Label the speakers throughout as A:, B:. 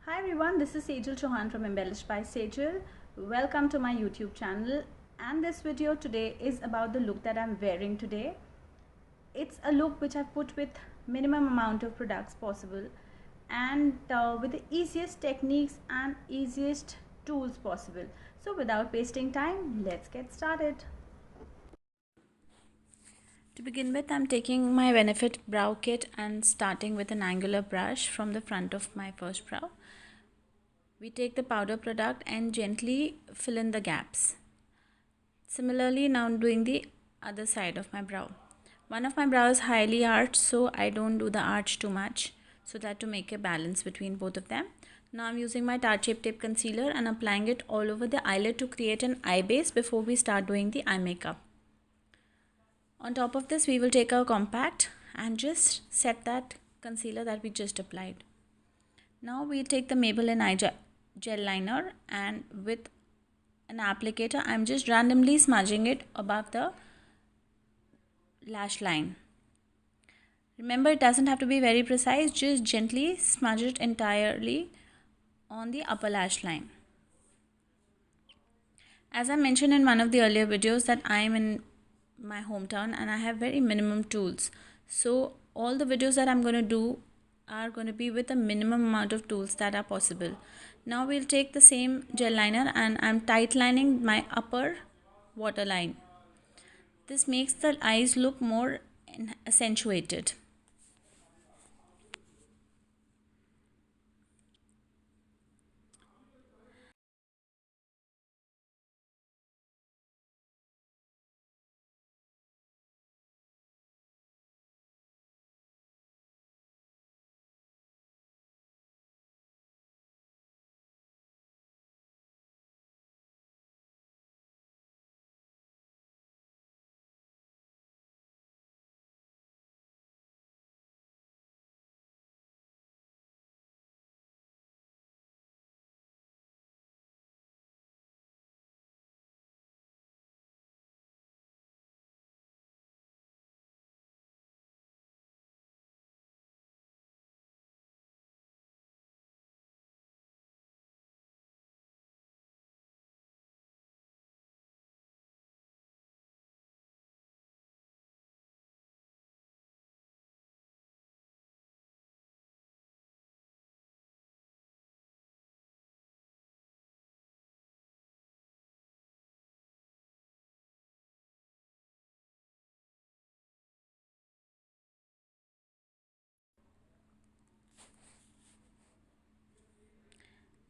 A: Hi everyone, this is Sejal Chauhan from Embellished by Sejal. Welcome to my YouTube channel, and this video today is about the look that I'm wearing today. It's a look which I've put with minimum amount of products possible and with the easiest techniques and easiest tools possible. So without wasting time, let's get started. To begin with, I'm taking my Benefit Brow Kit and starting with an angular brush from the front of my first brow. We take the powder product and gently fill in the gaps. Similarly, now I'm doing the other side of my brow. One of my brows is highly arched, so I don't do the arch too much, so that to make a balance between both of them. Now I'm using my Tarte Shape Tape Concealer and applying it all over the eyelid to create an eye base before we start doing the eye makeup. On top of this, we will take our compact and just set that concealer that we just applied. Now we'll take the Maybelline eye gel liner, and with an applicator I'm just randomly smudging it above the lash line. Remember, it doesn't have to be very precise, just gently smudge it entirely on the upper lash line. As I mentioned in one of the earlier videos that I am in my hometown and I have very minimum tools, so all the videos that I'm going to do are going to be with a minimum amount of tools that are possible. Now we'll take the same gel liner and I'm tight lining my upper waterline. This makes the eyes look more accentuated.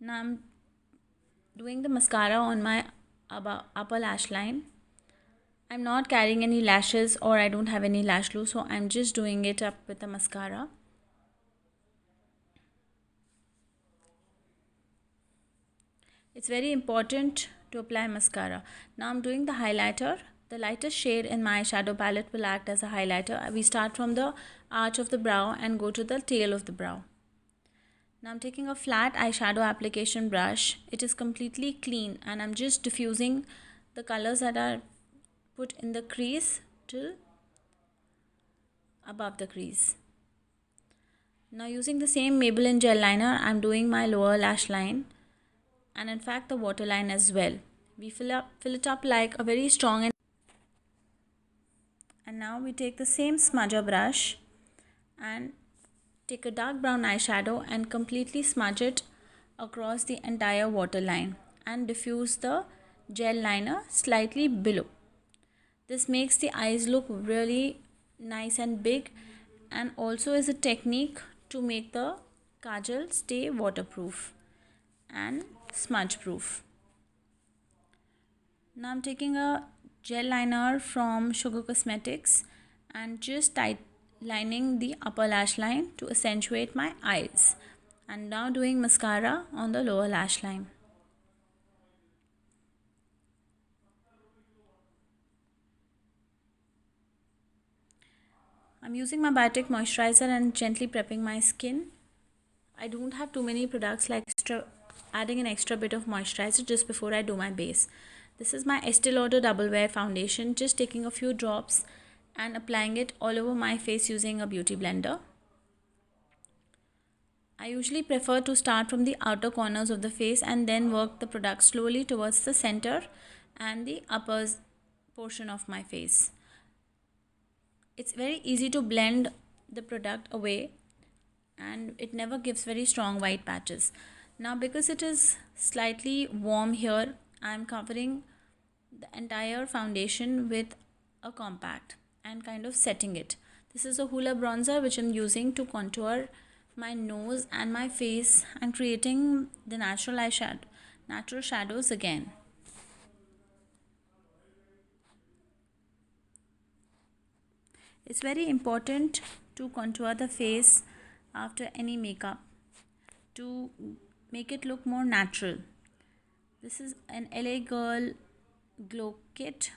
A: Now I'm doing the mascara on my upper lash line. I'm not carrying any lashes or I don't have any lash glue, so I'm just doing it up with the mascara. It's very important to apply mascara. Now I'm doing the highlighter. The lightest shade in my shadow palette will act as a highlighter. We start from the arch of the brow and go to the tail of the brow. Now I'm taking a flat eyeshadow application brush. It is completely clean and I'm just diffusing the colors that are put in the crease till above the crease. Now using the same Maybelline gel liner, I'm doing my lower lash line and in fact the waterline as well. We fill it up like a very strong and now we take the same smudger brush and take a dark brown eyeshadow and completely smudge it across the entire waterline and diffuse the gel liner slightly below. This makes the eyes look really nice and big and also is a technique to make the kajal stay waterproof and smudge proof. Now I'm taking a gel liner from Sugar Cosmetics and just tight lining the upper lash line to accentuate my eyes, and now doing mascara on the lower lash line. I'm using my Biotic moisturizer and gently prepping my skin. I don't have too many products like adding an extra bit of moisturizer just before I do my base. This is my Estee Lauder Double Wear Foundation, just taking a few drops and applying it all over my face using a beauty blender. I usually prefer to start from the outer corners of the face and then work the product slowly towards the center and the upper portion of my face. It's very easy to blend the product away and it never gives very strong white patches. Now, because it is slightly warm here, I'm covering the entire foundation with a compact and kind of setting it. This is a Hoola bronzer which I'm using to contour my nose and my face and creating the natural shadows again. It's very important to contour the face after any makeup to make it look more natural. This is an LA Girl glow kit.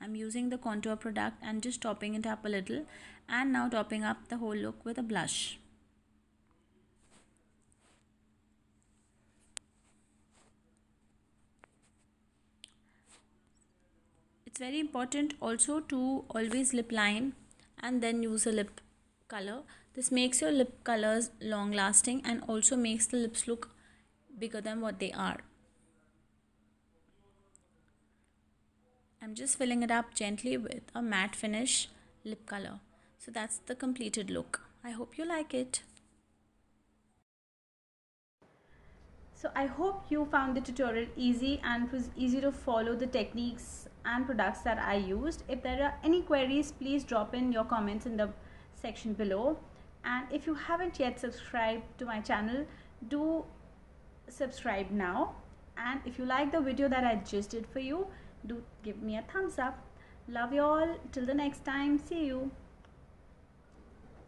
A: I'm using the contour product and just topping it up a little, and now topping up the whole look with a blush. It's very important also to always lip line and then use a lip color. This makes your lip colors long lasting and also makes the lips look bigger than what they are. I'm just filling it up gently with a matte finish lip color. So that's the completed look. I hope you like it. So I hope you found the tutorial easy and it was easy to follow the techniques and products that I used. If there are any queries, please drop in your comments in the section below. And if you haven't yet subscribed to my channel, do subscribe now. And if you like the video that I just did for you, do give me a thumbs up. Love you all. Till the next time. See you.